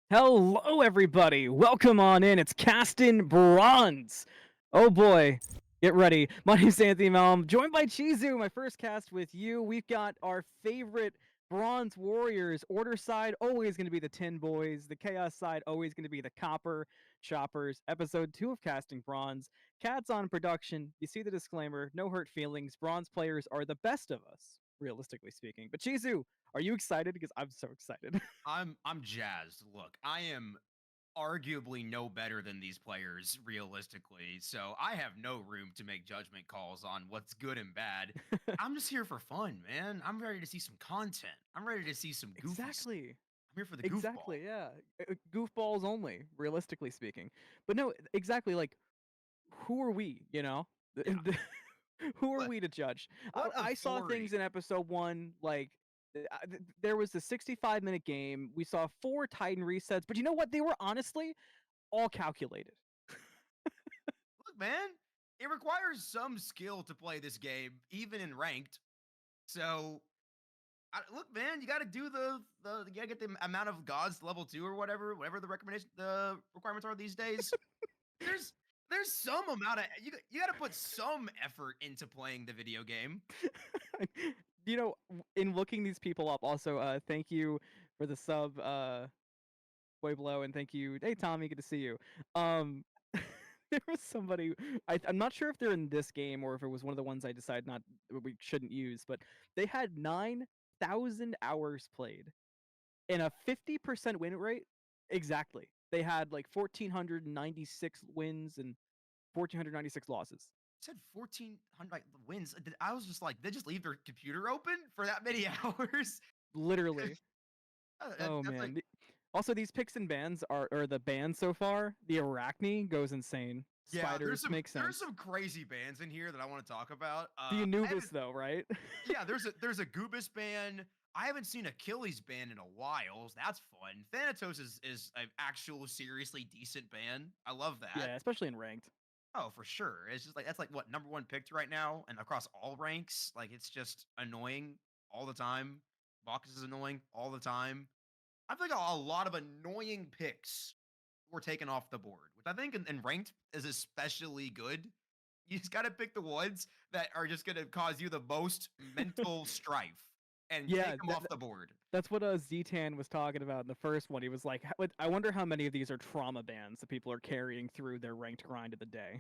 Hello, everybody. Welcome on in. It's Castin Bronze. Oh boy, get ready. My name's AnthonyMalum, joined by Chizu. My first cast with you. We've got our favorite Bronze Warriors. Order side always going to be the Tin Boys. The Chaos side always going to be the Copper Choppers. Episode 2 of Casting Bronze. Cats on production. You see the disclaimer. No hurt feelings. Bronze players are the best of us, realistically speaking. But Chizu, are you excited? Because I'm so excited. I'm jazzed. Look, I am arguably no better than these players realistically, so I have no room to make judgment calls on what's good and bad. I'm just here for fun, man. I'm ready to see some content. I'm ready to see some goofy stuff. Exactly. I'm here for the goofball. Exactly, yeah. Goofballs only, realistically speaking. But no, exactly, like, who are we, you know? Yeah. Who are What we to judge? what I saw things authority? in episode 1, like, there was a 65-minute game. We saw 4 Titan resets, but you know what? They were honestly all calculated. Look, man, it requires some skill to play this game, even in ranked. So look, man, you got to do you got to get the amount of gods to level 2 or whatever the requirements are these days. There's there's some amount of you got to put some effort into playing the video game. You know, in looking these people up, also, thank you for the sub, Pueblo, and thank you. Hey, Tommy, good to see you. Um, there was somebody. I'm not sure if they're in this game or if it was one of the ones I decided not we shouldn't use, but they had 9,000 hours played and a 50% win rate. Exactly. They had like 1,496 wins and 1,496 losses. You said 1,400 wins. I was just like, they just leave their computer open for that many hours. Literally. Oh That's like man. Also, these picks and bans or the bans so far. The Arachne goes insane. yeah. Spiders makes There's sense. some crazy bands in here that I want to talk about. The I Anubis haven't. though, right? Yeah, there's a Goobus ban. I haven't seen Achilles ban in a while. So that's fun. Thanatos is an actual seriously decent ban. I love that. Yeah, especially in ranked. Oh, for sure. It's just like that's like what number one picked right now, and across all ranks, like it's just annoying all the time. Bacchus is annoying all the time. I feel like a lot of annoying picks were taken off the board, which I think in ranked is especially good. You just got to pick the ones that are just going to cause you the most mental strife and Yeah, take them off the board. that's what Ztan was talking about in the first one. He was like, I wonder how many of these are trauma bans that people are carrying through their ranked grind of the day."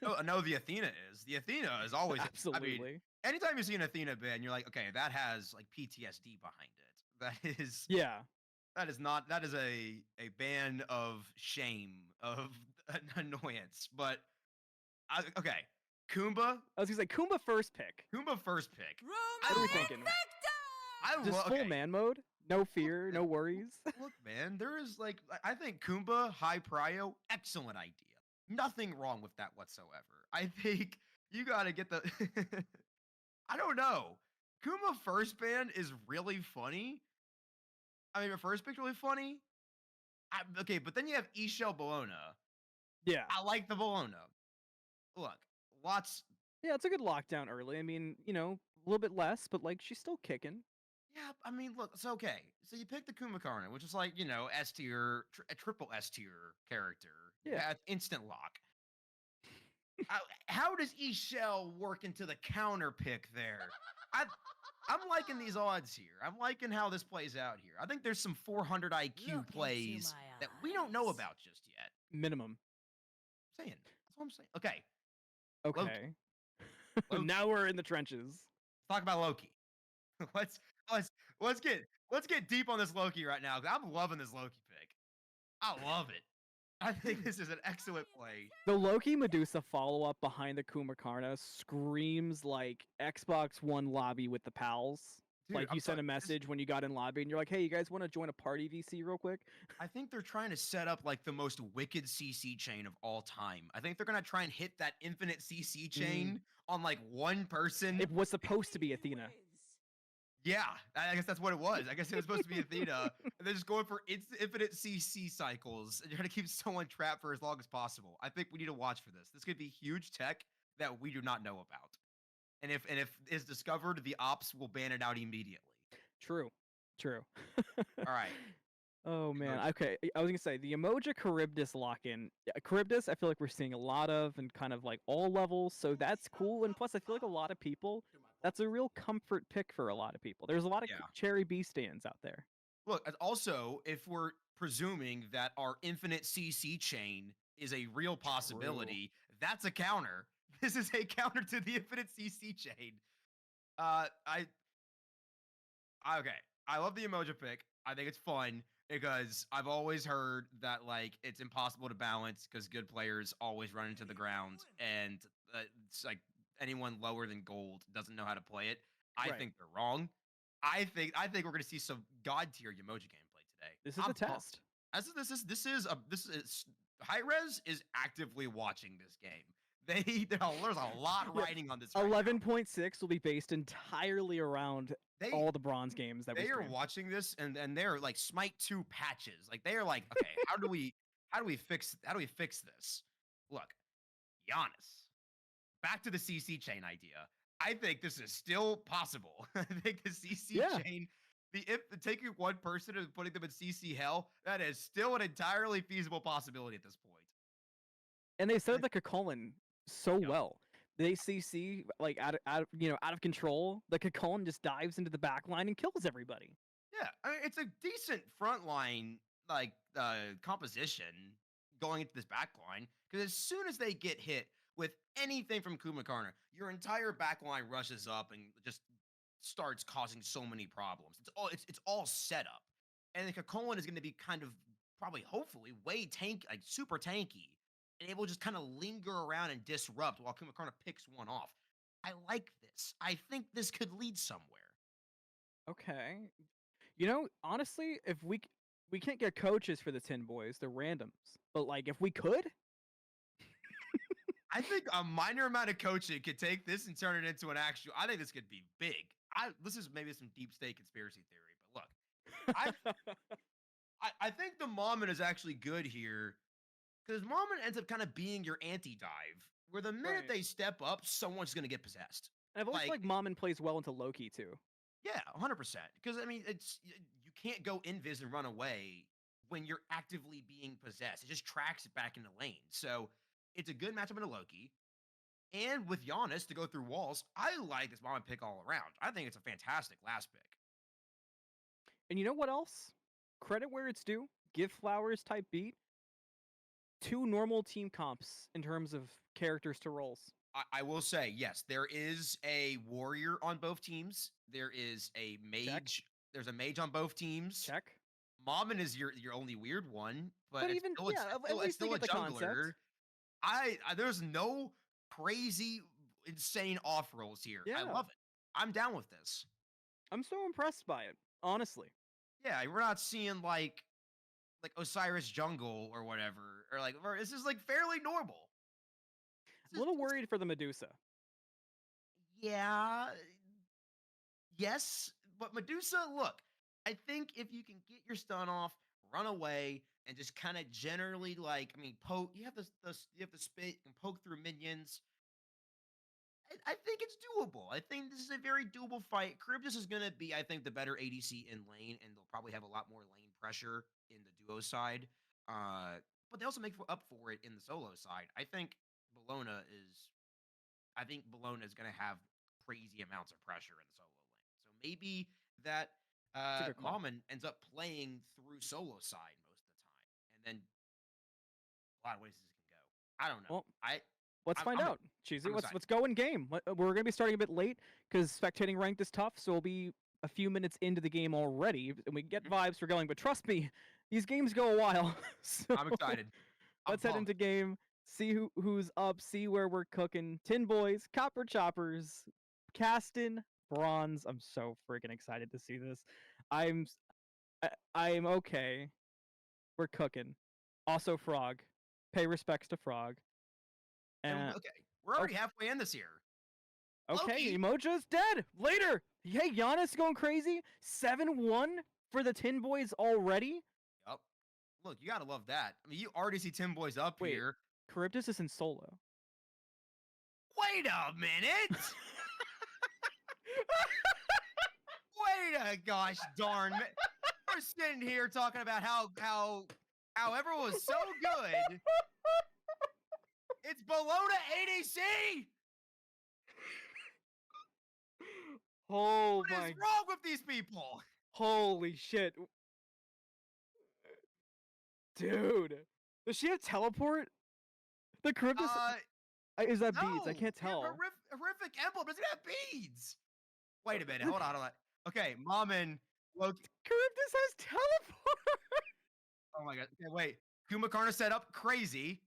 I know the Athena is. The Athena is always. I mean, Absolutely. anytime you see an Athena ban, you're like, okay, that has like PTSD behind it. Yeah. That is not that is a ban of shame of annoyance. But okay, Kumba, I was gonna say Kumba first pick. Kumba first pick. What are we I thinking? Just love full okay. man mode? No Look, fear, no worries. look, man, there is like I think Kumba high prio, excellent idea. Nothing wrong with that whatsoever. I think you got to get the. I don't know. Kuma first ban is really funny. I mean, her first pick's really funny. Okay, but then you have Ishel Bologna. Yeah. I like the Bologna. Look, lots. Yeah, it's a good lockdown early. I mean, a little bit less, but like she's still kicking. Yeah, I mean, look, it's okay. So you pick the Kumakarna, which is like, S tier, a triple S tier character. You Yeah. have instant lock. How does Ishel work into the counter pick there? I, I'm liking these odds here. I'm liking how this plays out here. I think there's some 400 IQ Look into plays my that we don't know eyes. about just yet. Minimum. I'm saying. That's what I'm saying. Okay, Loki. Okay. Loki. Now we're in the trenches. Let's talk about Loki. let's let's let's get deep on this Loki right now. 'Cause I'm loving this Loki pick. I love it. I think this is an excellent play. The Loki Medusa follow up behind the Kumakarna screams like Xbox One lobby with the pals. Dude, Like I'm you sent sorry. a message when you got in lobby and you're like, hey, you guys want to join a party VC real quick? I think they're trying to set up like the most wicked CC chain of all time. I think they're gonna try and hit that infinite CC chain on like one person. It was supposed to be Athena. Yeah, I guess that's what it was. I guess it was supposed to be Athena, and they're just going for infinite CC cycles and trying to keep someone trapped for as long as possible. I think we need to watch for this. This could be huge tech that we do not know about. And if is discovered, the ops will ban it out immediately. True. True. All right. Oh man. Emoji. Okay, I was gonna say the emoji Charybdis lock-in. Yeah, Charybdis, I feel like we're seeing a lot of and kind of like all levels, so that's cool. And plus, I feel like a lot of people, that's a real comfort pick for a lot of people. There's a lot of Yeah. Cherry B stands out there. Look, also, if we're presuming that our infinite CC chain is a real True. possibility, that's a counter. This is a counter to the infinite CC chain. I okay. I love the emoji pick. I think it's fun because I've always heard that like it's impossible to balance because good players always run into the ground, and it's like anyone lower than gold doesn't know how to play it. I Right. think they're wrong. I think we're gonna see some god tier emoji gameplay today. This is a I'm pumped. test. This is high res is actively watching this game. There's a lot Yeah. riding on this right now. 11.6 will be based entirely around They all the bronze games that we they are stream. watching this and they're like Smite 2 patches. Like they are like, okay, how do we fix this? Look, Giannis. Back to the CC chain idea. I think this is still possible. I think the CC Yeah. chain, if taking one person and putting them in CC hell, that is still an entirely feasible possibility at this point. And they set up the Kakulin so Yep. well. They CC like out of control. The Kakulin just dives into the back line and kills everybody. Yeah, I mean, it's a decent frontline like composition going into this back line because as soon as they get hit with anything from Kumakarna, your entire back line rushes up and just starts causing so many problems. It's all set up, and the Kakolin is going to be kind of probably hopefully way like super tanky, and able to just kind of linger around and disrupt while Kumakarna picks one off. I like this. I think this could lead somewhere. Okay. Honestly, if we can't get coaches for the Tin Boys, they're randoms. But like if we could, I think a minor amount of coaching could take this and turn it into an actual. I think this could be big. This is maybe some deep state conspiracy theory, but look, I I think the Mammon is actually good here because Mammon ends up kind of being your anti-dive, where the minute Right. they step up, someone's gonna get possessed. I've always feel Like, like Momon plays well into Loki too. yeah, 100%. Because I mean, you can't go invis and run away when you're actively being possessed. It just tracks it back into lane. So it's a good matchup into Loki. And with Giannis to go through walls, I like this Mammon pick all around. I think it's a fantastic last pick. And you know what else? Credit where it's due. Give Flowers type beat. Two normal team comps in terms of characters to roles. I will say, yes, there is a warrior on both teams. There is a mage. Check. There's a mage on both teams. Check. Mammon is your only weird one, but But it's even still at least they a get the concept. jungler. I there's no crazy insane off rolls here. I Yeah. love it. I'm down with this. I'm so impressed by it, honestly. Yeah, we're not seeing like Osiris jungle or whatever, or like this is like fairly normal. A little worried for the Medusa. Yeah, yes, but Medusa, look, I think if you can get your stun off, run away, and just kind of generally like, I mean, poke. You have you have the spit, you can poke through minions. I think it's doable. I think this is a very doable fight. Charybdis is going to be, I think, the better ADC in lane, and they'll probably have a lot more lane pressure in the duo side. But they also make up for it in the solo side. I think Bologna is going to have crazy amounts of pressure in the solo lane. So maybe that It's a good call. Mammon ends up playing through solo side most of the time, and then a lot of ways this can go. I don't know. Well, let's find I'm out. Chizu, I'm let's excited. go in game. We're gonna be starting a bit late because spectating ranked is tough, so we'll be a few minutes into the game already, and we get vibes for going. But trust me, these games go a while. So I'm excited. let's head into game. See who's up. See where we're cooking. Tin Boys, Copper Choppers, Castin, Bronze. I'm so freaking excited to see this. I'm I'm okay. We're cooking. Also Frog. Pay respects to Frog. And okay, we're already halfway in this year. Okay, Loki. Emoja's dead. Later. Hey, Giannis going crazy. 7-1 for the Tin Boys already. Yup. Look, you gotta love that. I mean, you already see Tim Boys up Wait. here. Charybdis is in solo. Wait a minute. Wait a gosh darn minute. We're sitting here talking about how everyone was so good. It's Bologna ADC. Oh What my, is wrong with these people? holy shit. Dude. Does she have teleport? The Charybdis? Is that beads? I No. can't We have tell. horrific emblem. Doesn't have beads. Wait a minute. Hold on. Okay, Mom and Loki. Charybdis has teleport! Oh my god. Okay, wait. Kumakarna set up crazy.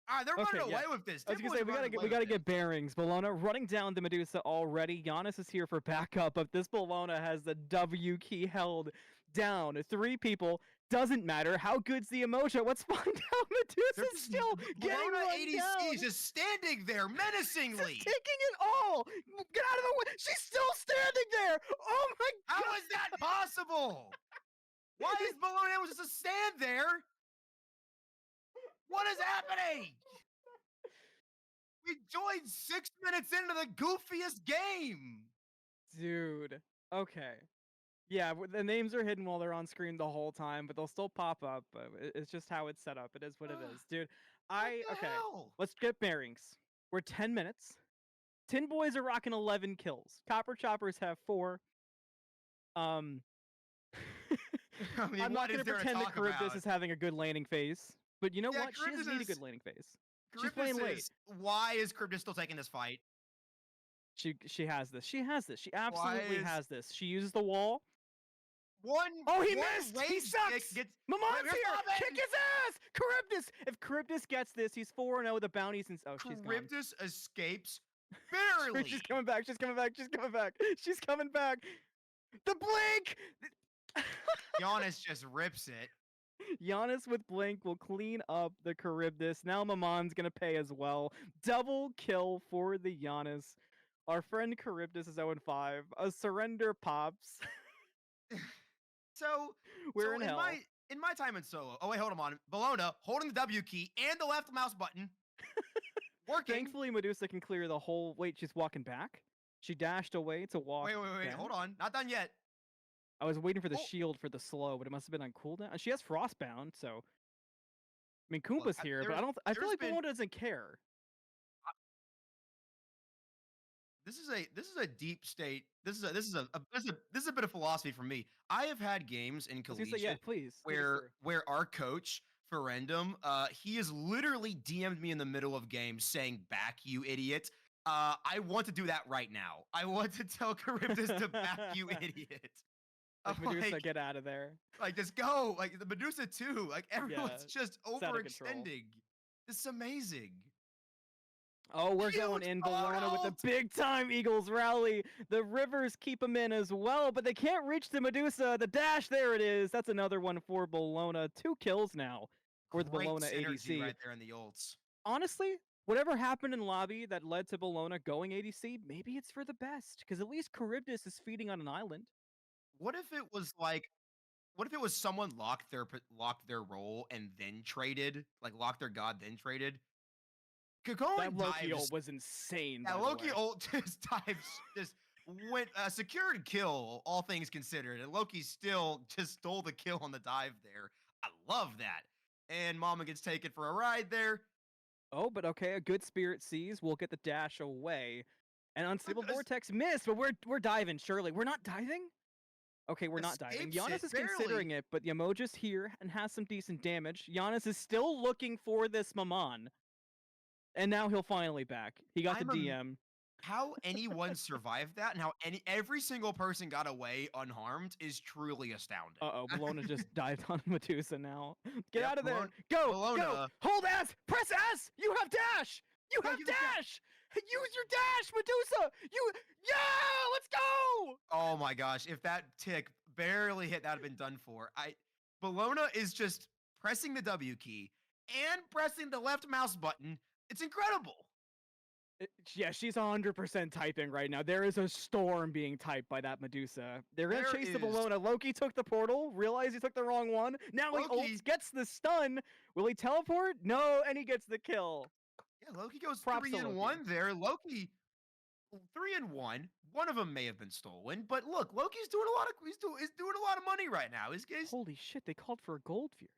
All right, they're Okay, running yeah. away with this. I was gonna say we gotta get bearings. Bologna running down the Medusa already. Giannis is here for backup, but this Bologna has the W key held down. 3 people. Doesn't matter. How good's the emotion? Let's find out. Medusa's still getting Bologna run ADC down. is just standing there menacingly. She's taking it all. Get out of the way. She's still standing there. Oh my god. How is that possible? Why is Bologna able just to stand there? What is happening? We joined 6 minutes into the goofiest game. Dude. Okay. Yeah, the names are hidden while they're on screen the whole time, but they'll still pop up. It's just how it's set up. It is what it is, dude. What the hell? Let's get bearings. We're 10 minutes. Tin Boys are rocking 11 kills. Copper Choppers have 4. I mean, I'm not what is gonna there to pretend that talk Charybdis about? is having a good landing phase, but you know Yeah, what? She doesn't need a good landing phase. She's Charybdis playing late. Why is Charybdis still taking this fight? She has this. She has this. She absolutely is- has this. She uses the wall. Oh, he missed! He sucks! Mamon's Wait, here! stop it! Kick his ass! Charybdis! If Charybdis gets this, he's 4-0 with the bounties and she's gone. Charybdis escapes barely. She's coming back. She's coming back. She's coming back. She's coming back. The blink! Giannis just rips it. Giannis with blink will clean up the Charybdis. Now Mamon's gonna pay as well. Double kill for the Giannis. Our friend Charybdis is 0-5. A surrender pops. So We're in hell. In my time in solo. Oh wait, hold on. Bologna holding the W key and the left mouse button. Working. Thankfully, Medusa can clear the whole. Wait, she's walking back. She dashed away to walk. Wait. back. Hold on. Not done yet. I was waiting for the Oh. shield for the slow, but it must have been on cooldown. She has Frostbound, so. I mean, Koompa's Look, here, but I don't. I feel there's like been- Bologna doesn't care. This is a deep state. This is a bit of philosophy for me. I have had games in I was gonna collegiate say, yeah, please. take us where our coach Ferendum, he has literally DM'd me in the middle of games saying "back you idiot." I want to do that right now. I want to tell Charybdis to back you idiot. Like, I'm Medusa, like, get out of there. like, just go. Like the Medusa too. Like everyone's just out of control. overextending. This is amazing. Oh, we're Huge going in Bologna with ult! a big time Eagles rally. The Rivers keep him in as well, but they can't reach the Medusa. The dash, there it is. That's another one for Bologna. 2 kills now for the Great Bologna synergy ADC. right there in the ults. Honestly, whatever happened in lobby that led to Bologna going ADC, maybe it's for the best, because at least Charybdis is feeding on an island. What if it was someone locked their role and then traded, like locked their god then traded? Kagome That Loki dives. ult was insane. Yeah, by the Loki way. ult just dives, just went secured kill, all things considered, and Loki still just stole the kill on the dive there. I love that. And Mama gets taken for a ride there. Oh, but okay, a good spirit sees. We'll get the dash away. And Unstable As- Vortex missed, but we're diving, surely. We're not diving? Okay, we're not diving. Escapes Giannis it, is considering it, but Yamoja's here and has some decent damage. Giannis is still looking for this Maman. And now he'll finally back. He got the DM. How anyone survived that and how every single person got away unharmed is truly astounding. Uh-oh, Bologna just dived on Medusa now. Get Yeah, out of there. Bologna- Go, Bologna- go. Hold S. Press S. You have dash. You No, have use the dash. dash. Use your dash, Medusa. Yeah, let's go. Oh my gosh, if that tick barely hit, that would have been done for. Bologna is just pressing the W key and pressing the left mouse button. It's incredible. Yeah, she's 100% typing right now. There is a storm being typed by that Medusa. They're going to There chase the is. Bologna. Loki took the portal, realized he took the wrong one. Now he Loki- ults, gets the stun. Will he teleport? No, and he gets the kill. Yeah, Loki goes Props to 3-1 there. Loki 3-1. one of them may have been stolen, but look, Loki's doing a lot of he's doing a lot of money right now. He's Holy shit, they called for a gold fury.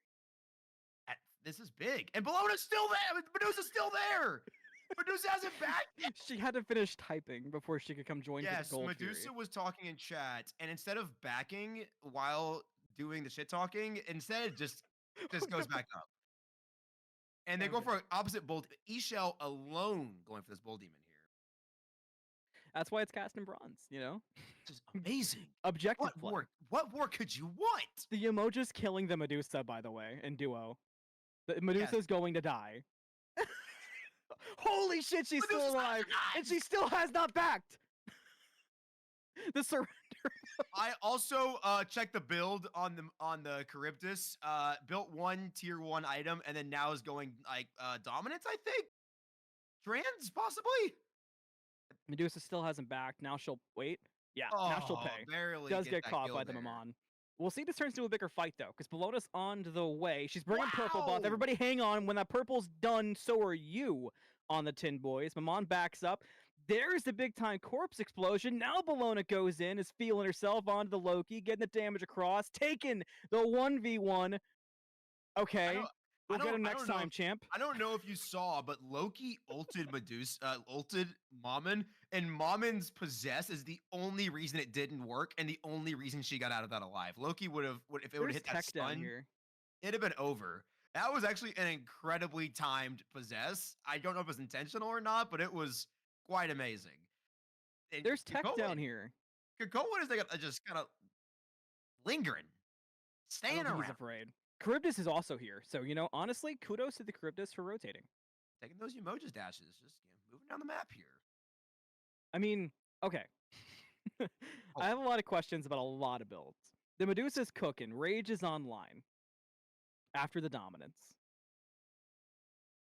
this is big, and Bellona's still there. Medusa's still there. Medusa hasn't back. She had to finish typing before she could come join Yes, the gold Medusa fury. was talking in chat, and instead of backing while doing the shit talking, instead it just goes back up. And they go Okay. for an opposite bolt. Ishel alone going for this bull demon here. That's why it's Castin bronze, you know? This is amazing. Objective play. What more could you want? The Emoja's killing the Medusa, by the way, in duo. The Medusa's going to die. Holy shit, she's Medusa's still alive! And she still has not backed! The surrender. I also checked the build on the Charybdis. Built one tier 1 item, and then now is going like dominance, I think. Trans, possibly. Medusa still hasn't backed. Now she'll wait. Yeah, now she'll pay. Barely Does get that caught kill by the there. Mammon. We'll see this turns into a bigger fight though, because Bellona's on the way. She's bringing purple buff. Wow! Everybody hang on. When that purple's done, so are you on the Tin Boys. Mammon backs up. There's the big time corpse explosion. Now Bellona goes in, is feeling herself onto the Loki, getting the damage across, taking the 1v1. Okay. We'll get him next time, champ. I don't know if you saw, but Loki ulted Medusa, ulted Mammon, and Mammon's possess is the only reason it didn't work, and the only reason she got out of that alive. Loki would have, if it would have hit that tech down stun, here. it'd have been over. That was actually an incredibly timed possess. I don't know if it was intentional or not, but it was quite amazing. And There's tech Krakoa- down here. Krakoa is like just kind of lingering, I staying don't think around. he's afraid. Charybdis is also here, so you know, honestly, kudos to the Charybdis for rotating. Taking those emojis dashes, just moving down the map here. I mean, okay. I have a lot of questions about a lot of builds. The Medusa's cooking. Rage is online. After the dominance.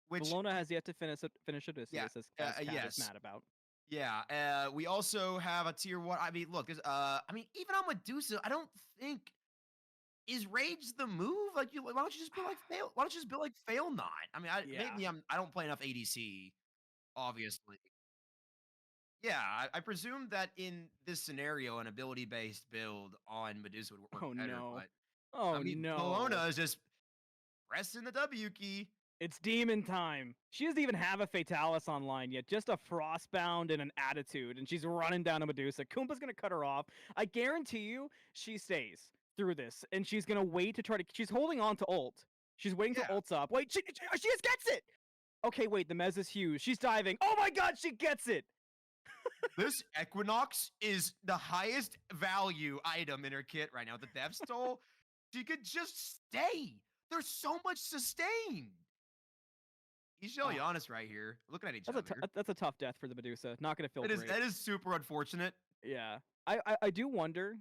Which Bellona has yet to finish Odysseus, Yeah, as Cat yes. is mad about. Yeah, we also have a tier 1. I mean, look, there's I mean, even on Medusa, I don't think is Rage the move. Like, why don't you just build like fail? Why don't you just build like Fail Not? I mean, maybe I don't play enough ADC, obviously. Yeah, I presume that in this scenario, an ability-based build on Medusa would work Oh better. no. But Oh I mean, no. Bellona is just pressing the W key. It's demon time. She doesn't even have a Fatalis online yet, just a Frostbound and an Attitude, and she's running down to Medusa. Kumpa's gonna cut her off. I guarantee you she stays through this, and she's gonna wait to try to. She's holding on to ult. She's waiting for ults up. Wait, she just gets it! Okay, wait, the Mez is huge. She's diving. Oh my god, she gets it! This Equinox is the highest value item in her kit right now. The Death Stole, she could just stay. There's so much sustain. Ishel Giannis right here, looking at each other. That's a tough death for the Medusa. Not gonna feel great. That is super unfortunate. Yeah, I do wonder.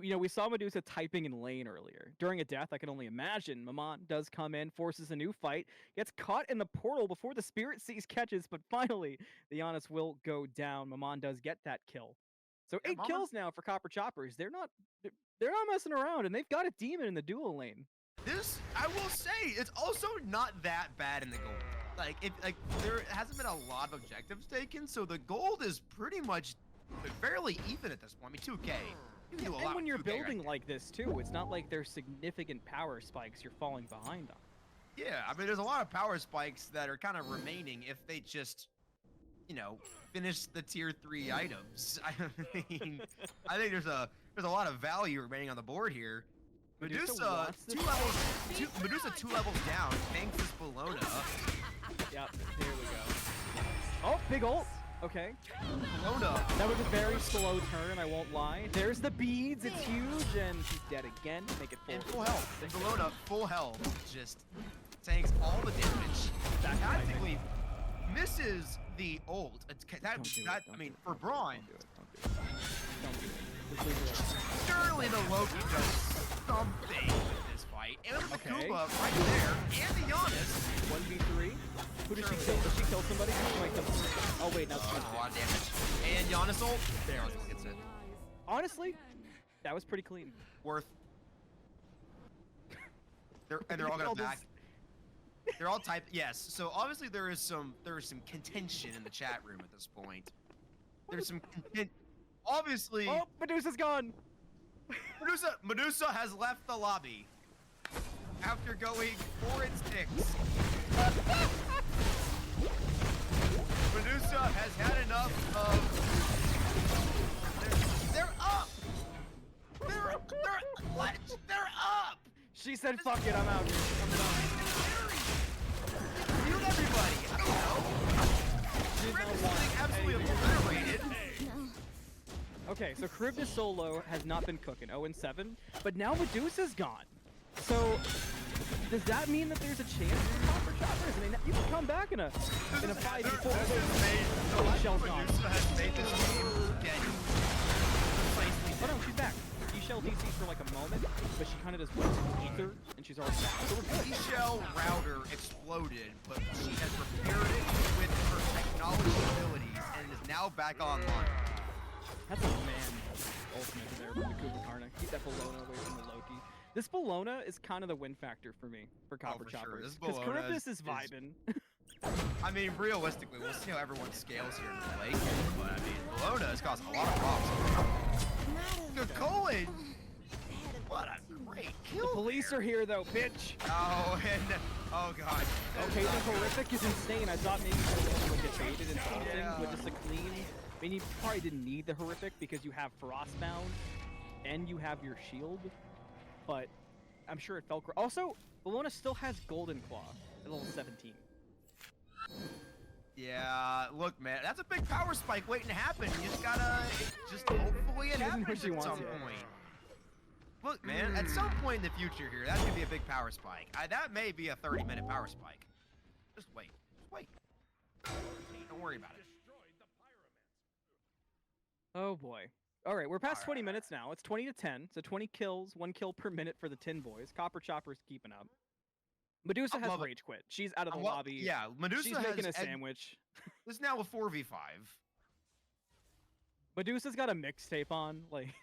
You know, we saw Medusa typing in lane earlier. During a death, I can only imagine. Mammon does come in, forces a new fight, gets caught in the portal before the Spirit Seas catches, but finally, the Giannis will go down. Mammon does get that kill. So Yeah, 8 kills now for Copper Choppers. They're not messing around, and they've got a demon in the dual lane. This, I will say, it's also not that bad in the gold. Like, there hasn't been a lot of objectives taken, so the gold is pretty much fairly even at this point. I mean, 2K. You can do a lot And when with you're 2K building right like this too, it's not like there's significant power spikes you're falling behind on. Yeah, I mean, there's a lot of power spikes that are kind of remaining if they just, you know, finish the tier 3 items. I mean, I think there's a lot of value remaining on the board here. Medusa 2 levels down, thanks to Bellona. Yep, there we go. Oh, big ult. Okay. Bellona. That was a very slow turn, I won't lie. There's the beads, it's huge, and he's dead again. Make it full. And full health. And Bellona, full health, just tanks all the damage. Tactically misses the ult. I mean, for Braun. Don't do it. Surely the Loki does something with this fight. And with the Kuba right there, and the Giannis. 1v3. Who did she kill? Did she kill somebody? Oh wait, that's a lot of damage. And Giannis ult. There, gets it. Honestly, that was pretty clean. Worth. They're all gonna back. They're all typed. Yes. So obviously there is some contention in the chat room at this point. There's some Obviously, Oh, Medusa's gone. Medusa has left the lobby after going 4 and 6. Medusa has had enough of. They're up. They're up. She said, "Fuck it, I'm out." I'm done. Healed everybody. I don't know. Charybdis is getting absolutely obliterated. Okay, so Charybdis solo has not been cooking, 0 and 7, but now Medusa's gone. So does that mean that there's a chance for Copper Choppers? I mean, you can come back in a fight before. Shell's gone. Medusa has made this game dead. Oh no, she's back. E-Shell DCs for like a moment, but she kind of just went to ether, and she's already back. So we're good. E-Shell router exploded, but she has repaired it with her technology abilities and is now back online. That's a man ultimate there from the Kubakarna. Keep that Bologna away from the Loki. This Bologna is kind of the win factor for me, for Copper for Choppers. This Because Bologna Charybdis is vibing. I mean, realistically, we'll see how everyone scales here in the lake. But I mean, Bologna has caused a lot of problems. Good Colin! What a great kill! The police are here though, bitch! Oh, and oh god. Okay, the horrific is insane. I thought maybe Bologna would get baited in something with just a clean. I mean, you probably didn't need the horrific because you have Frostbound and you have your shield, but I'm sure it felt great. Also, Bologna still has Golden Claw at level 17. Yeah, look, man, that's a big power spike waiting to happen. You just gotta, hopefully it happens at some point. Look, man, at some point in the future here, that's gonna be a big power spike. That may be a 30-minute power spike. Just wait, don't worry about it. Oh boy. All right, we're past 20 minutes now. It's 20 to 10, so 20 kills, 1 kill per minute for the Tin Boys. Copper Chopper's keeping up. Medusa has rage quit. She's out of the lobby. Yeah, Medusa She's making a sandwich. This is now a 4v5. Medusa's got a mixtape on, like.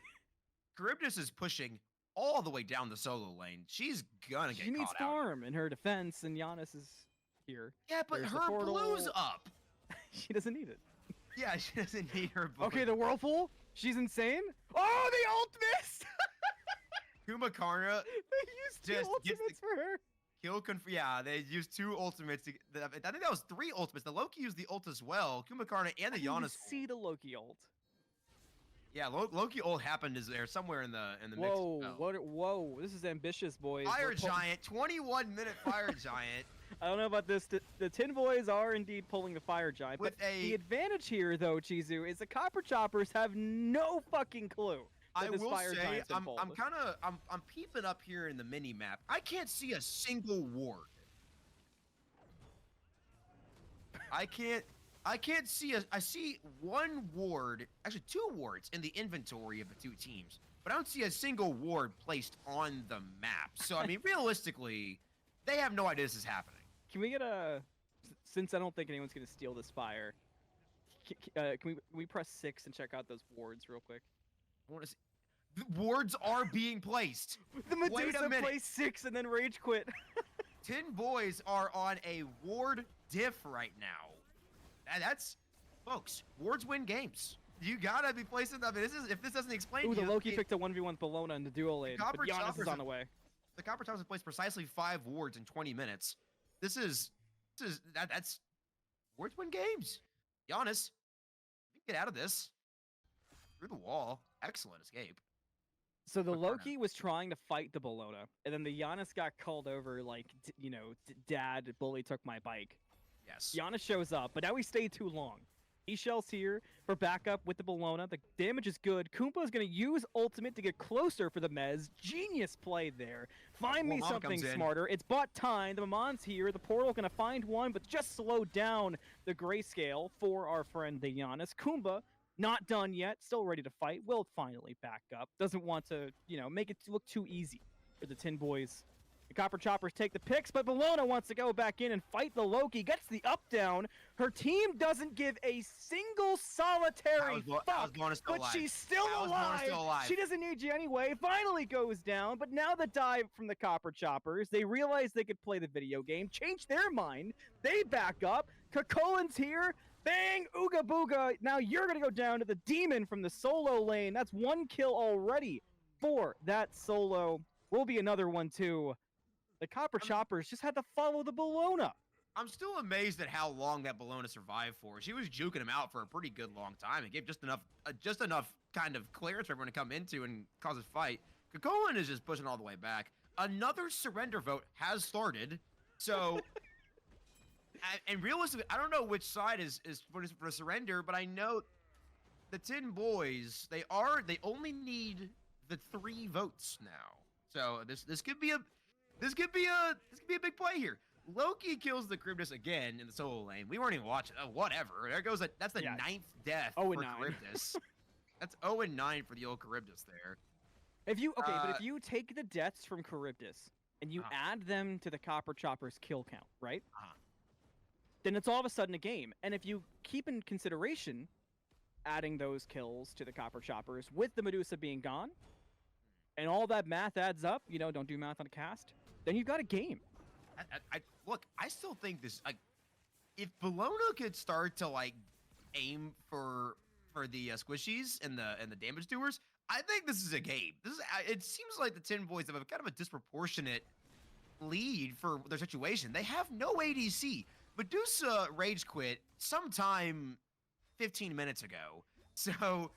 Charybdis is pushing all the way down the solo lane. She's gonna get caught out. She needs farm in her defense, and Giannis is here. Yeah, but There's her blue's up. She doesn't need it. Yeah, she doesn't need her blue. Okay, the Whirlpool. She's insane. Oh, the ult missed! Kubakarna. They used 2 ultimates for her. Yeah, they used 2 ultimates. I think that was 3 ultimates. The Loki used the ult as well. Kubakarna and the Giannis. See the Loki ult. Yeah, Loki ult happened is there somewhere in the mix. Whoa, whoa, this is ambitious, boys. Fire Giant, 21-minute Fire Giant. I don't know about this. The Tin Boys are indeed pulling the Fire Giant, but the advantage here, though, Chizu, is the Copper Choppers have no fucking clue. I will say, I'm peeping up here in the mini map. I can't see a single ward. I can't see I see 1 ward, actually 2 wards in the inventory of the 2 teams, but I don't see a single ward placed on the map. So I mean, realistically, they have no idea this is happening. Can we get since I don't think anyone's gonna steal this fire, can we press 6 and check out those wards real quick? I want to see. The wards are being placed. The Medusa placed 6 and then rage quit. Tin Boys are on a ward diff right now. That's, folks, wards win games. You gotta be placing them. If this doesn't explain. Ooh, the Loki picked a 1v1 Bologna in the duo lane, but Giannis is on the way. The Copper Choppers have placed precisely 5 wards in 20 minutes. That's wards win games. Giannis, you can get out of this. Through the wall. Excellent escape. So the Loki was trying to fight the Bologna, and then the Giannis got called over like, dad, bully took my bike. Yes. Giannis shows up, but now he stayed too long. E-Shell's here for backup with the Bologna. The damage is good. Kumpa is going to use ultimate to get closer for the Mez. Genius play there. Find me something smarter. It's bot time. The Mamon's here. The portal going to find one, but just slow down the grayscale for our friend the Giannis. Kumba, not done yet. Still ready to fight. Will finally back up. Doesn't want to, make it look too easy for the Tin Boys. The Copper Choppers take the picks, but Bologna wants to go back in and fight the Loki. Gets the up down. Her team doesn't give a single solitary fuck, but she's still alive. She doesn't need you anyway. Finally goes down, but now the dive from the Copper Choppers. They realize they could play the video game, change their mind. They back up. Kakolin's here. Bang! Ooga booga! Now you're gonna go down to the demon from the solo lane. That's 1 kill already for that solo. Will be another one too. The Copper Choppers just had to follow the Bologna. I'm still amazed at how long that Bologna survived for. She was juking him out for a pretty good long time. It gave just enough kind of clearance for everyone to come into and cause a fight. Kakolan is just pushing all the way back. Another surrender vote has started. So, and realistically, I don't know which side is for surrender, but I know the 10 boys, they only need the 3 votes now. So this could be a big play here. Loki kills the Charybdis again in the solo lane. We weren't even watching. Oh, whatever. There goes that's the 9th death for Charybdis. That's 0-9 for the old Charybdis there. But if you take the deaths from Charybdis and you add them to the Copper Choppers kill count, right? Then it's all of a sudden a game. And if you keep in consideration adding those kills to the Copper Choppers with the Medusa being gone, and all that math adds up, don't do math on a cast, then you've got a game. Look, I still think this, if Bologna could start to aim for the squishies and the damage doers, I think this is a game. It seems like the 10 boys have kind of a disproportionate lead for their situation. They have no ADC. Medusa rage quit sometime 15 minutes ago. So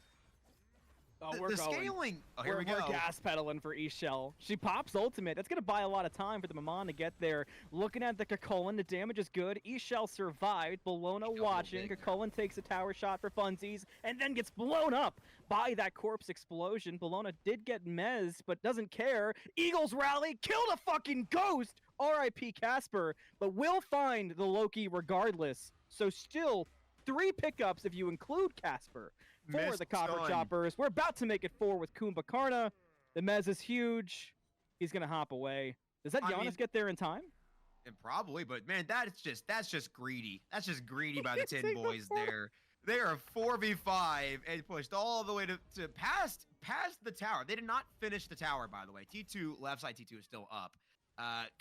the scaling. Oh, here we go. We're gas pedaling for Ishel. She pops ultimate. That's going to buy a lot of time for the Maman to get there. Looking at the Kakolan, the damage is good. Ishel survived. Bologna watching. Kakolan takes a tower shot for funsies and then gets blown up by that corpse explosion. Bologna did get Mez, but doesn't care. Eagles rally, killed a fucking ghost. R.I.P. Casper, but we'll find the Loki regardless. So still 3 pickups if you include Casper. For the Copper Choppers. We're about to make it 4 with Kumbhakarna. The Mez is huge. He's going to hop away. Does that Giannis get there in time? And probably, but man, that's just greedy. That's just greedy by the 10 boys there. They are 4v5 and pushed all the way to past the tower. They did not finish the tower, by the way. T2, left side T2 is still up.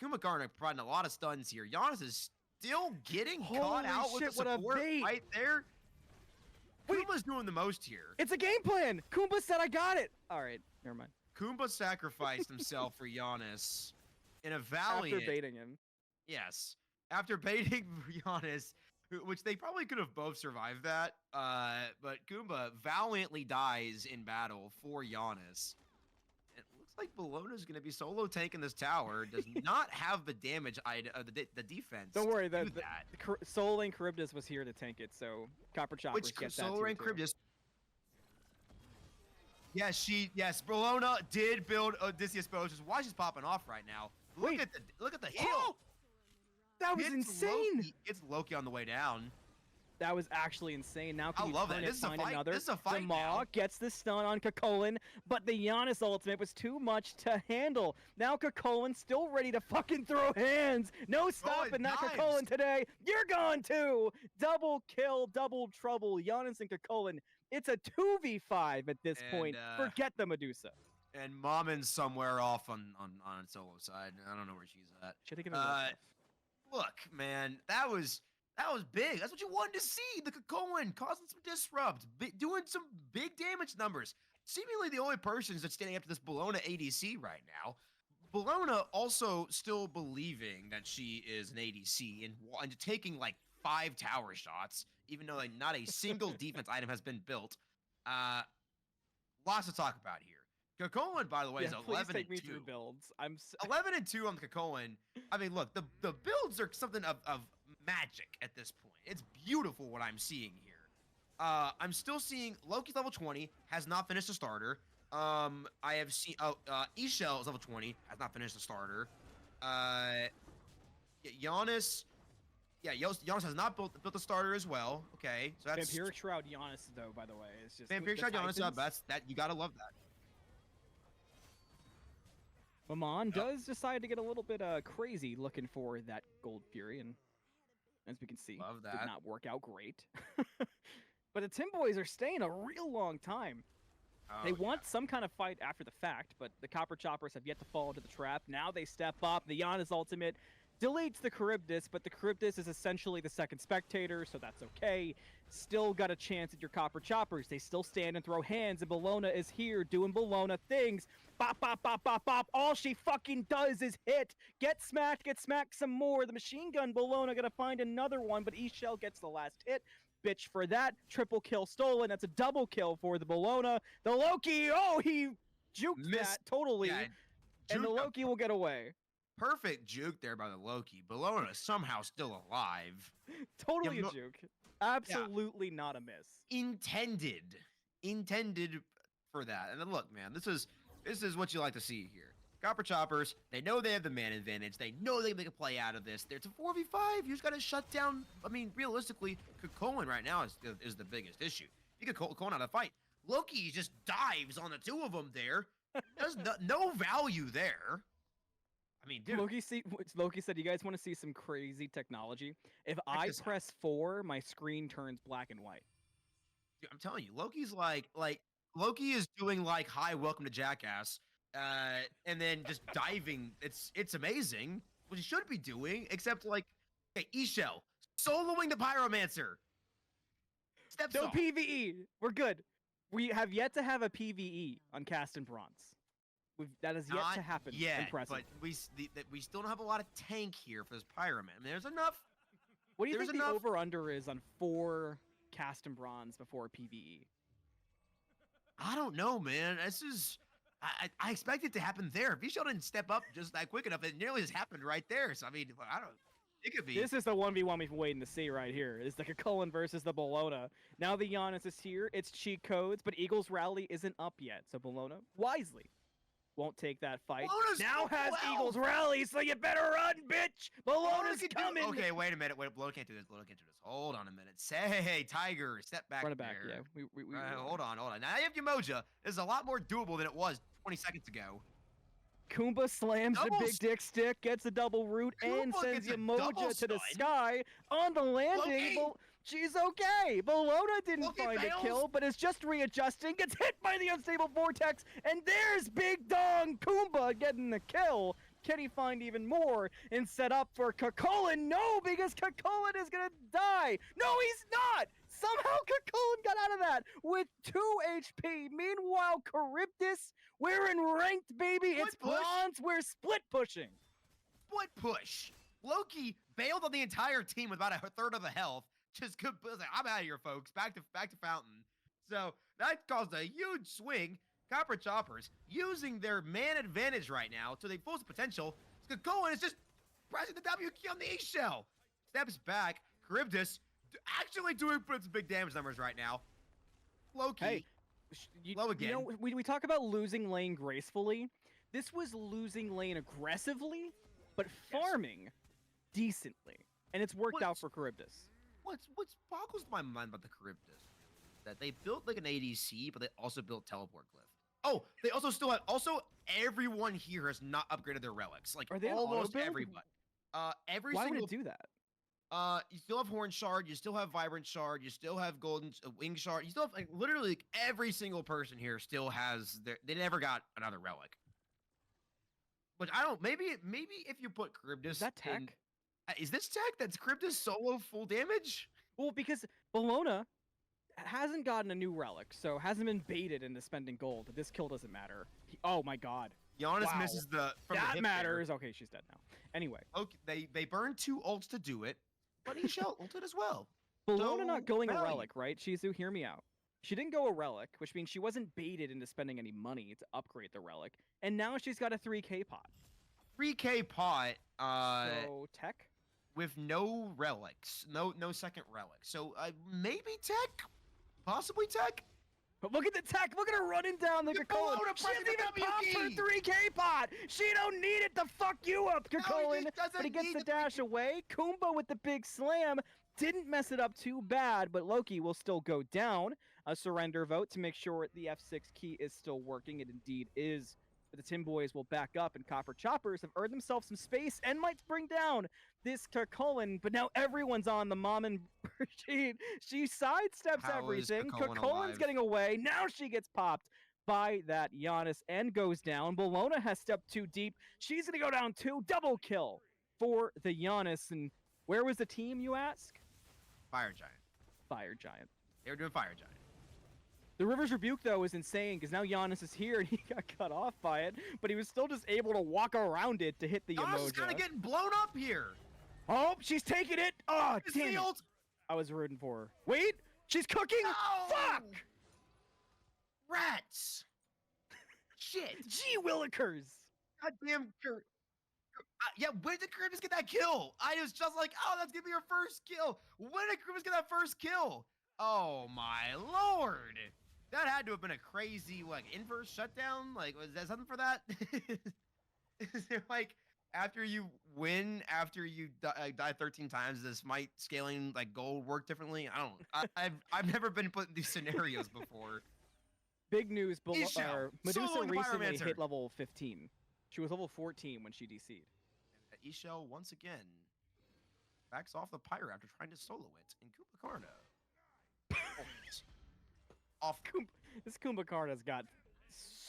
Kumbhakarna providing a lot of stuns here. Giannis is still getting caught out with the support right there. Kumba's doing the most here. It's a game plan. Kumba said, I got it. All right, never mind. Kumba sacrificed himself for Giannis in a valiant... After baiting him. Yes. After baiting Giannis, which they probably could have both survived that, but Kumba valiantly dies in battle for Giannis. It looks like Bologna's going to be solo tanking this tower. Does not have the damage, the defense. Don't worry, the Soul Lane Charybdis was here to tank it, so Copper Choppers get that Soul Lane Charybdis. Yes, Bologna did build Odysseus bow, which is why she's popping off right now. Look at the heal. Oh! That was insane. It's Loki on the way down. That was actually insane. Now can I love that. This is a fight. Another? This is a fight the now. Maw gets the stun on Kakolan, but the Giannis ultimate was too much to handle. Now Kakolan still ready to fucking throw hands. No stopping that Kakolan today. You're gone too. Double kill, double trouble. Giannis and Kakolan. It's a 2v5 at this point. Forget the Medusa. And Mamon's somewhere off on solo side. I don't know where she's at. Look, man, that was big. That's what you wanted to see. The Kakolan causing some disrupt, doing some big damage numbers. Seemingly the only person that's standing up to this Bologna ADC right now. Bologna also still believing that she is an ADC and taking like 5 tower shots, even though not a single defense item has been built. Lots to talk about here. Kakolan, by the way, is 11 and 2. Builds. 11 and 2 on the Kakolan. I mean, look, the builds are something of magic at this point. It's beautiful what I'm seeing here. I'm still seeing Loki's level 20, has not finished a starter. I have seen Ishel is level 20, has not finished a starter. Giannis has not built a starter as well. Okay, so that's Vampiric Shroud Giannis though. By the way, it's just Vampiric Shroud Giannis. That's you gotta love that. Maman does decide to get a little bit crazy looking for that Gold Fury, and as we can see, did not work out great. But the Tim Boys are staying a real long time. They want some kind of fight after the fact, but the Copper Choppers have yet to fall into the trap. Now they step up. The Giannis ultimate deletes the Charybdis, but the Charybdis is essentially the second spectator, so that's okay. still got a chance at your Copper Choppers. They still stand and throw hands, and Bologna is here doing Bologna things. Bop, bop, bop, bop, bop. All she fucking does is hit. Get smacked some more. The machine gun Bologna gonna find another one, but E-Shell gets the last hit. Bitch for that. Triple kill stolen. That's a double kill for the Bologna. The Loki, oh, he juked that totally. Yeah, and the Loki will get away. Perfect juke there by the Loki. Bologna is somehow still alive. Totally a juke. Absolutely not a miss. Intended for that. And then look, man, this is what you like to see here. Copper Choppers, they know they have the man advantage. They know they can make a play out of this. It's a 4v5. You just got to shut down. I mean, realistically, Cohen right now is the biggest issue. You get Cohen out of the fight. Loki just dives on the two of them there. There's no value there. I mean, dude. Loki said, you guys want to see some crazy technology? If I press 4, my screen turns black and white. Dude, I'm telling you, Loki's like Loki is doing like, hi, welcome to Jackass. And then just diving. It's amazing. What he should be doing, except like, okay, E-Shell, soloing the Pyromancer. No PvE. We're good. We have yet to have a PvE on Castin Bronze. That has yet to happen. Yeah, impressive. but we still don't have a lot of tank here for this Pyroman. I mean, there's enough. What do you think the over/under is on 4 Castin Bronze before PvE? I don't know, man. This is. I expect it to happen there. If E-Shell didn't step up just that quick enough, it nearly just happened right there. So I mean, I don't. It could be. This is the 1v1 we've been waiting to see right here. It's like a Cullen versus the Bologna. Now the Giannis is here. It's cheat codes, but Eagles Rally isn't up yet. So Bologna wisely won't take that fight. Bologna's now has Eagles Rally, so you better run, bitch. Bologna's coming. Okay, wait a minute. Bologna can't do this. Bologna can't do this. Hold on a minute. Say, Tiger, step back. Run it back. There. Yeah. Hold on. Now you have Yamoja. This is a lot more doable than it was 20 seconds ago. Kumba slams the big dick stick, gets a double root, and sends Yamoja to the sky on the landing. She's okay. Bologna didn't find a kill, but is just readjusting. Gets hit by the unstable vortex, and there's Big Dong Kumba getting the kill. Can he find even more and set up for Kakolin? No, because Kakolin is gonna die. No, he's not. Somehow Kakolin got out of that with 2 HP. Meanwhile, Charybdis, we're in ranked, baby. It's bronze. We're split pushing. Split push. Loki bailed on the entire team with about a third of the health. Just good. I'm out of here, folks. Back to Fountain. So that caused a huge swing. Copper Choppers using their man advantage right now to their full potential. Cohen is just pressing the W key on the E-Shell. Steps back. Charybdis actually doing some big damage numbers right now. Loki. Hey, low again. You know, we talk about losing lane gracefully. This was losing lane aggressively, but farming decently. And it's worked out for Charybdis. What boggles my mind about the Charybdis that they built like an ADC, but they also built teleport glyph. Oh, they also still have. Also, everyone here has not upgraded their relics. Like, are they almost everybody. Why would it do that? You still have Horn Shard. You still have Vibrant Shard. You still have Golden Wing Shard. You still have like literally like, every single person here still has their. They never got another relic. But I don't. Maybe if you put Charybdis. Is that tech? Is this tech? That's Charybdis solo full damage? Well, because Bologna hasn't gotten a new relic, so hasn't been baited into spending gold. This kill doesn't matter. Oh my god. Giannis misses the. That matters. Okay, she's dead now. Anyway. Okay, they burned 2 ults to do it, but E-Shell ulted as well. Bologna not going a relic, right? Chizu, hear me out. She didn't go a relic, which means she wasn't baited into spending any money to upgrade the relic, and now she's got a 3k pot. 3k pot. So tech. With no relics, no second relic. So maybe tech, possibly tech. But look at the tech. Look at her running down the Kakolin. She doesn't even pop her 3k pot. She don't need it to fuck you up, Kakolin. But he gets the dash away. Kumba with the big slam. Didn't mess it up too bad, but Loki will still go down. A surrender vote to make sure the F6 key is still working. It indeed is. But the Tim Boys will back up, and Copper Choppers have earned themselves some space and might bring down this Kakolin. But now everyone's on the mom and she sidesteps everything. Kakolin's getting away. Now she gets popped by that Giannis and goes down. Bologna has stepped too deep. She's going to go down too. Double kill for the Giannis. And where was the team, you ask? Fire Giant. Fire Giant. They were doing Fire Giant. The River's Rebuke, though, is insane because now Giannis is here and he got cut off by it, but he was still just able to walk around it to hit the Giannis is Emoja. kind of getting blown up here. Oh, she's taking it. Oh, It's damn the it. ult. I was rooting for her. Wait, she's cooking. No! Fuck. Rats. Shit. Gee willikers. Goddamn. Yeah, when did Charybdis get that kill? I was just like, oh, that's gonna be her first kill. When did Charybdis get that first kill? Oh my lord. That had to have been a crazy, like, inverse shutdown. Like, was that something for that? Is it like after you win, after you die 13 times, does SMITE scaling like gold work differently? I don't. I've never been put in these scenarios before. Big news. Isha, Medusa soloing recently Pyromancer. hit level 15. She was level 14 when she DC'd. Isha once again backs off the pyro after trying to solo it in Kupakarna. Off. This Kumbhakarna's got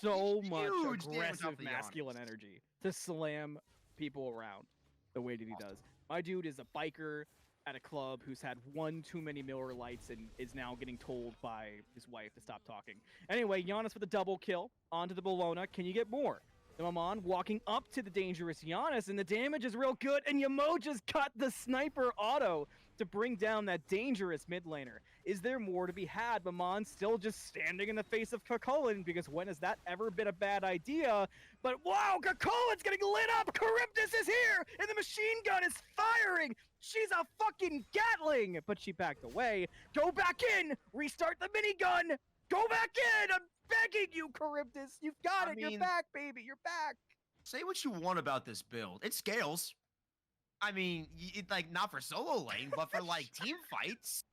so much Huge damage off aggressive the masculine Giannis. energy to slam people around the way that he does. My dude is a biker at a club who's had one too many Miller Lights and is now getting told by his wife to stop talking. Anyway, Giannis with a double kill onto the Bologna. Can you get more? The Maman walking up to the dangerous Giannis, and the damage is real good, and Yamoja's cut the sniper auto to bring down that dangerous mid laner. Is there more to be had? Maman still just standing in the face of Kakulin, because when has that ever been a bad idea? But wow, Kakulin's getting lit up! Charybdis is here! And the machine gun is firing! She's a fucking Gatling! But she backed away. Go back in! Restart the minigun! Go back in! I'm begging you, Charybdis! You've got it! You're back, baby! You're back! Say what you want about this build. It scales. I mean, like, not for solo lane, but for, like, team fights.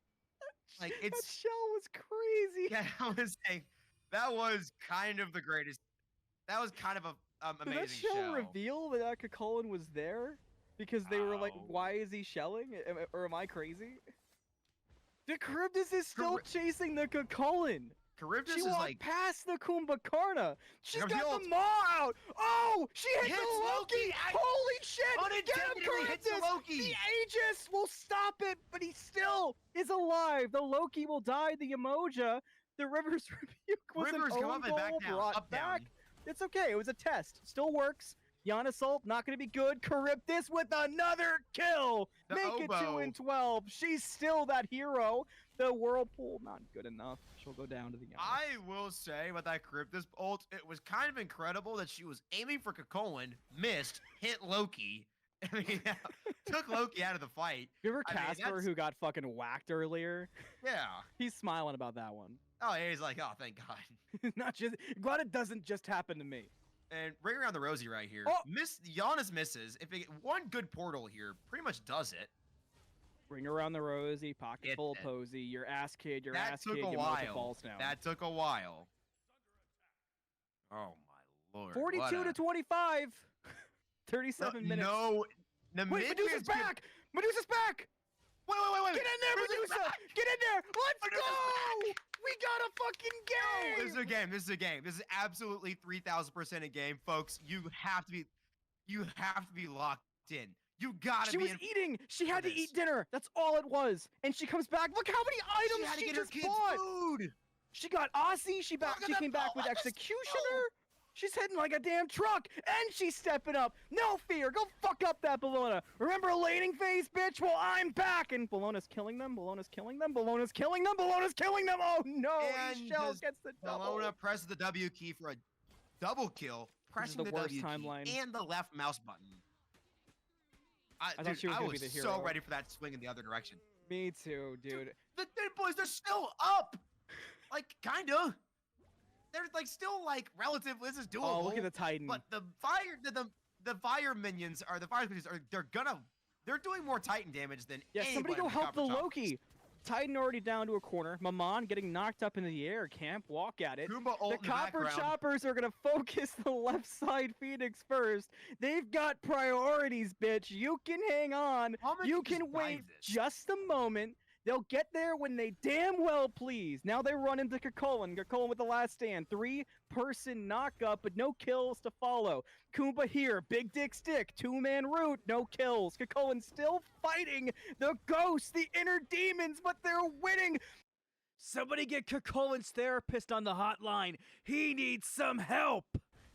Like, That it's... shell was crazy! Yeah, that was kind of the greatest... That was kind of a Did that amazing shell show. reveal that Kakulin was there? Because they were like, Oh. why is he shelling? Or am I crazy? The Charybdis is still chasing the Kakulin! Charybdis She is walked like... past the Kumbhakarna. She's Charybdis got ult. the Maw out. Oh, she hit Hits the Loki. Loki. Holy shit! Get him, Unintentionally hits the Charybdis. Loki. The Aegis will stop it, but he still is alive. The Loki will die. The Emoja. The River's Rebuke was Rivers an come own up and back goal down. brought Up, down. back. It's okay. It was a test. Still works. Giannis ult, not going to be good. Charybdis with another kill. The Make it oboe. 2-12. She's still that hero. The Whirlpool, not good enough. She'll go down to the Giannis. I will say about that Charybdis ult, it was kind of incredible that she was aiming for Kakulin, missed, hit Loki. I mean, took Loki out of the fight. Remember I mean, Casper that's- who got fucking whacked earlier? Yeah. He's smiling about that one. Oh, yeah, he's like, oh, thank God. Not just glad it doesn't just happen to me. And ring around the rosy right here. Oh! Giannis misses. If it, one good portal here pretty much does it. Ring around the rosy, pocket Get full of it. posy, your ass kid, your That ass took kid, a you while. falls down. That took a while. Oh my lord. 42 to 25. 37 minutes. No. The Wait, mid Medusa's transcript- back! Medusa's back! Wait. Get in there, Medusa's Medusa! back! Get in there! Let's Medusa's go! We got a fucking game! This is a game. This is a game. This is absolutely 3,000% a game, folks. You have to be locked in. You gotta She be was in eating. She had to this. eat dinner. That's all it was. And she comes back. Look how many She items had to she get her just kids bought. food. She got Aussie. She Look at She that came back ball. with Let's go. Executioner. She's hitting like a damn truck, and she's stepping up. No fear. Go fuck up that Bologna. Remember laning phase, bitch? Well, I'm back. And Bologna's killing them. Bologna's killing them. Bologna's killing them. Bologna's killing them. Oh no! And Shell does gets the double. Bologna presses the W key for a double kill, pressing the the worst W timeline. key and the left mouse button. I thought Dude, she was I gonna was be the so hero. ready for that swing in the other direction. Me too, dude. The Thin Boys, they're still up. Like, kinda. They're like still like relatively. This is doable. Oh, look at the Titan. But the fire minions are they're doing more Titan damage than Yeah, somebody anybody go with help the copper choppers. Loki. Titan already down to a corner. Maman getting knocked up in the air. Can't walk at it. Goomba ult The in the Copper background. Choppers are going to focus the left side Phoenix first. They've got priorities, bitch. You can hang on. How much You just can buy wait this? just a moment. They'll get there when they damn well please. Now they run into Kakulin. Kakulin with the last stand. 3-person knockup, but no kills to follow. Kumba here. Big dick stick. 2-man root. No kills. Kakulin still fighting the ghosts, the inner demons, but they're winning. Somebody get Kakulin's therapist on the hotline. He needs some help.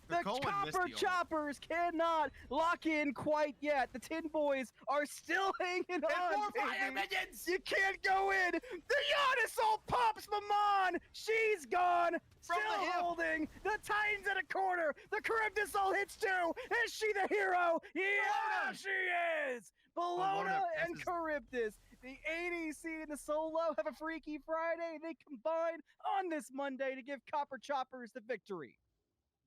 The Kakulin missed Copper the ult. Choppers cannot lock in quite yet. The Tin Boys are still hanging And on, 4 fire baby. minions! You can't go in. The Giannis ult pops Maman. She's gone. From the Still hip. holding. The Titans at a corner. The Charybdis ult hits too. Is she the hero? Yeah, Bologna. she is. Bologna Bologna and presses- Charybdis. The ADC and the Solo have a Freaky Friday. They combine on this Monday to give Copper Choppers the victory.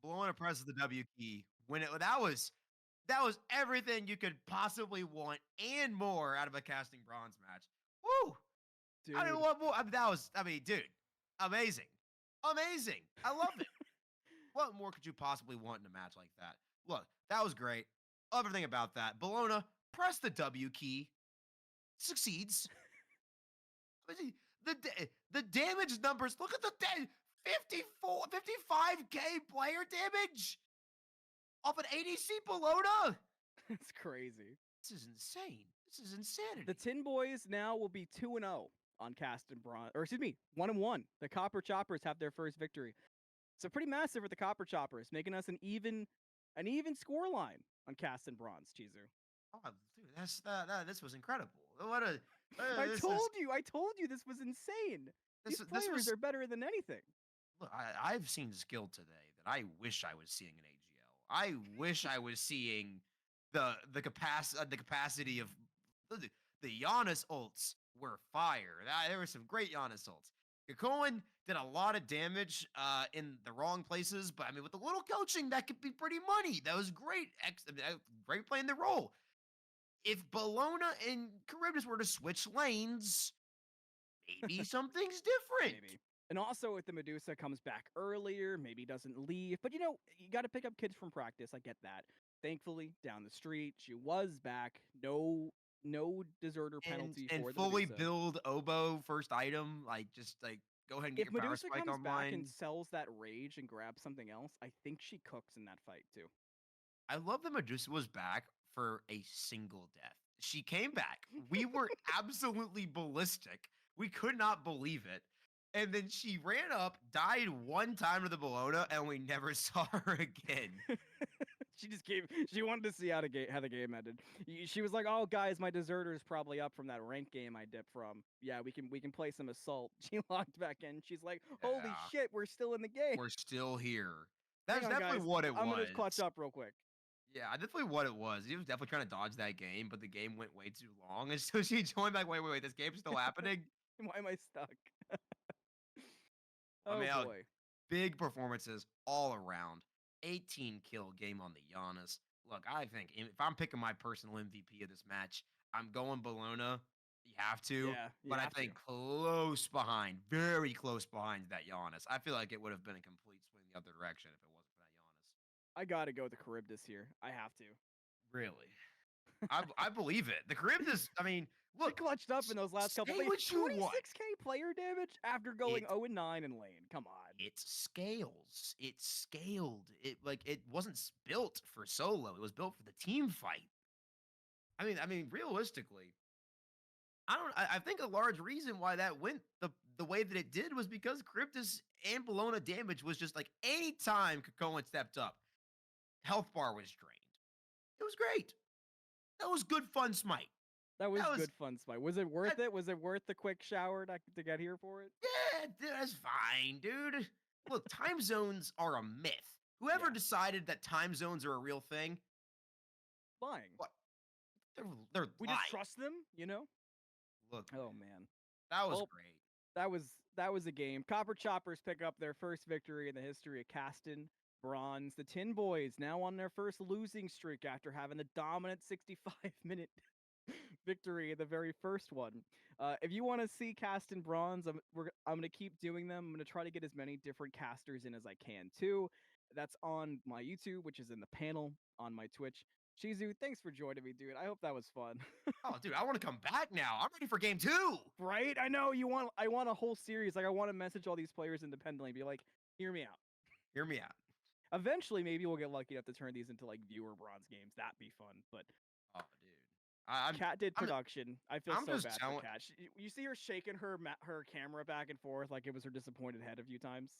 Bologna presses the W key. That was everything you could possibly want and more out of a casting bronze match. Woo! Dude. I don't know what more. Dude, amazing. Amazing. I love it. What more could you possibly want in a match like that? Look, that was great. Everything about that. Bologna, press the W key. Succeeds. The damage numbers. Look at the 55k player damage off an ADC Bologna. It's crazy. This is insane. This is insanity. The Tin Boys now will be 2-0 on Castin Bronze, or excuse me, 1-1. The Copper Choppers have their first victory. So pretty massive for the Copper Choppers, making us an even scoreline on Castin Bronze, Chizu. Oh, dude, this was incredible. What a I told you this was insane. These this players was are better than anything. Look, I've seen skill today that I wish I was seeing in AGL. I wish I was seeing the capacity of the Giannis ults were fire. There were some great Giannis ults. Kakulin did a lot of damage in the wrong places, but I mean, with a little coaching, that could be pretty money. That was great. Great playing the role. If Bologna and Charybdis were to switch lanes, maybe something's different. Maybe. And also, if the Medusa comes back earlier, maybe doesn't leave. But you got to pick up kids from practice. I get that. Thankfully, down the street, she was back. No deserter penalty and for the fully Medusa. build oboe first item. Just go ahead and get If your power Medusa spike comes back online. and sells that rage and grabs something else, I think she cooks in that fight too. I love that Medusa was back for a single death. She came back. We were absolutely ballistic. We could not believe it. And then she ran up, died one time to the Bologna, and we never saw her again. She wanted to see how the game ended. She was like, "Oh, guys, my deserter's probably up from that rank game I dipped from. Yeah, we can play some assault." She logged back in. She's like, "Holy Yeah. shit, we're still in the game." We're still here. Hang That's on, definitely guys. what it was. I'm gonna clutch up real quick. Yeah, definitely what it was. He was definitely trying to dodge that game, but the game went way too long. And so she joined back, wait, this game's still happening? Why am I stuck? I Oh mean, boy. Big performances all around. 18 kill game on the Giannis. Look, I think if I'm picking my personal MVP of this match, I'm going Bologna. You have to. Yeah, you but I have to. think close behind, very close behind that Giannis. I feel like it would have been a complete swing the other direction if it wasn't for that Giannis. I gotta go with the Charybdis here. I have to. Really? I believe it. The Charybdis, I mean, She look, clutched up in those last couple say what you want. 26k player damage after going It- 0-9 in lane. Come on. It scales. It scaled. It wasn't built for solo. It was built for the team fight. I mean, realistically, I think a large reason why that went the way that it did was because Charybdis and Bologna damage was just like anytime Kakulin stepped up, health bar was drained. It was great. That was good fun smite. That was That was- good fun, Spike. Was it worth it? Was it worth the quick shower to get here for it? Yeah, that's fine, dude. Look, time zones are a myth. Whoever Yeah. decided that time zones are a real thing, Lying. What? they're We lying. just trust them, Look, Oh man. that was Well, great. That was a game. Copper Choppers pick up their first victory in the history of Castin Bronze. The Tin Boys now on their first losing streak after having the dominant 65-minute victory in the very first one. If you want to see Castin Bronze, I'm going to keep doing them. I'm going to try to get as many different casters in as I can too. That's on my YouTube, which is in the panel on my Twitch. Chizu, thanks for joining me, dude. I hope that was fun. Oh, dude, I want to come back now. I'm ready for game 2. Right? I know you want. I want a whole series. Like I want to message all these players independently, and be like, hear me out. Hear me out. Eventually, maybe we'll get lucky enough to turn these into like viewer bronze games. That'd be fun. But Oh, dude. I'm Kat did I'm production. I feel I'm so just bad for telling. Kat. You see her shaking her camera back and forth like it was her disappointed head a few times.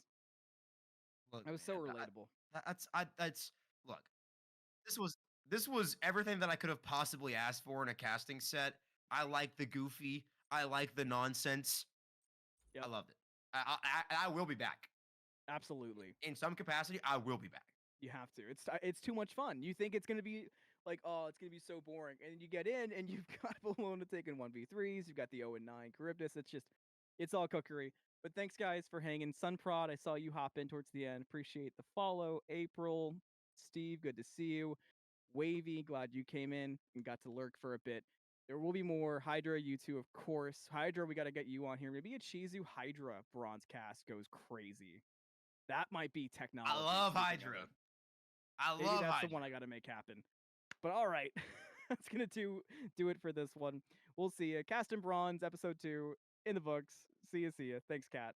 Look, That was so man. relatable. That's look. This was this was everything that I could have possibly asked for in a casting set. I like the goofy. I like the nonsense. I Yep, loved it. I will be back absolutely. in some capacity. I will be back. You have to. It's too much fun. You think it's gonna be like, oh, it's gonna be so boring, and you get in, and you've got Balloon to take in 1v3s. You've got the 0-9 Charybdis. It's all cookery. But thanks, guys, for hanging. Sunprod, I saw you hop in towards the end. Appreciate the follow. April, Steve, good to see you. Wavy, glad you came in and got to lurk for a bit. There will be more. Hydra, you two, of course. Hydra, we got to get you on here. Maybe a Chizu Hydra bronze cast goes crazy. That might be I technology love speaking of Hydra. it. I Maybe love that's the one Hydra. I got to make happen. But all right, that's gonna do it for this one. We'll see you. Castin Bronze, episode 2 in the books. See ya. Thanks, Kat.